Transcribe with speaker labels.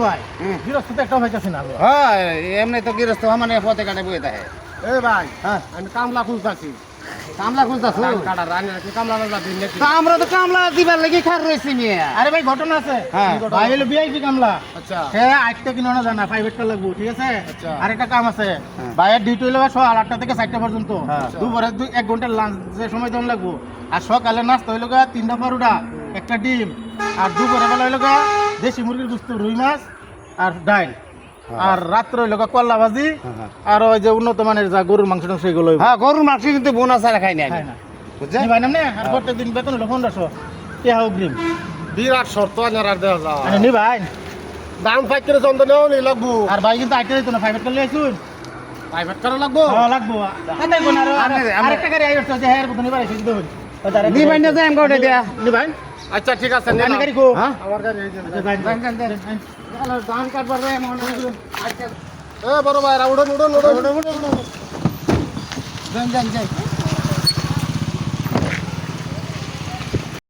Speaker 1: ভাই গৃহস্থ তো একটা পাইতাছি না
Speaker 2: হ্যাঁ এমনি তো গৃহস্থ মানে পথে কাটে বই থাকে
Speaker 1: এ ভাই
Speaker 2: হ্যাঁ
Speaker 1: আমি কামলা খুঁজতাছি
Speaker 2: কামলা খুঁজতাছ
Speaker 1: কাটা রানি নাকি কামলা না দিন নাকি
Speaker 2: তা আমরা তো কামলা দিবার লাগি খার রয়েছি মিয়া
Speaker 1: আরে ভাই ঘটনা আছে
Speaker 2: হ্যাঁ।
Speaker 1: ভাই হলো ভিআইপি কামলা
Speaker 2: আচ্ছা
Speaker 1: হ্যাঁ আজকে কিনো না জানা প্রাইভেটটা লাগবো ঠিক আছে
Speaker 2: আচ্ছা।
Speaker 1: আরেকটা কাম আছে
Speaker 2: হ্যাঁ।
Speaker 1: ভাইয়ের ডিউটি হলো সকাল 8টা থেকে 4টা পর্যন্ত
Speaker 2: হ্যাঁ।
Speaker 1: দুপুরে 1 ঘন্টা লাঞ্চ যে সময় দেন লাগবো আর সকালে নাস্তা হইলো 3টা পরোটা একটা ডিম আর দুপুরে বেলা হইলো দেশি মুরগির গুস্ত রুই মাছ আর ডাল আর রাত্রে হইলো কল্লা ভাজি
Speaker 2: হ্যাঁ।
Speaker 1: আর ওই যে উন্নত মানের যা গরুর মাংস টাংস এগুলো হইবো।
Speaker 2: হ্যাঁ গরুর মাংস কিন্তু বোনা ছাড়া খাই না
Speaker 1: খায় না
Speaker 2: বুঝছেন
Speaker 1: নি ভাই নামনে আর প্রত্যেক দিন বেতন হলো 1500 টাকা অগ্রিম
Speaker 3: বিরাট শর্ত আনার আর দেওয়া যায়
Speaker 1: নি ভাই
Speaker 3: দাম ফাইকের যন্ত্র নেও নি লাগবো
Speaker 1: আর ভাই কিন্তু আইতে দিত না প্রাইভেট করলে আইছুন
Speaker 3: প্রাইভেট করা লাগবো
Speaker 1: লাগবো তাতে কোন আর
Speaker 2: আমি-
Speaker 1: আরেকটা গাড়ি আইছে যে হেয়ার কথা নিবার আইছে দিতে হইল
Speaker 2: নি ভাই না যাই আমগো দিয়া
Speaker 1: নি ভাই
Speaker 3: আচ্ছা ঠিক আছে
Speaker 1: গাড়ি
Speaker 3: নিলাম।
Speaker 1: গাড়ি কো
Speaker 2: হ্যাঁ
Speaker 3: আমার গাড়ি এই যে।
Speaker 1: ধান কাটবার রে মনে
Speaker 3: এ বড় ভাই উড়ন উড়ন উড়ন
Speaker 2: যান যান যাই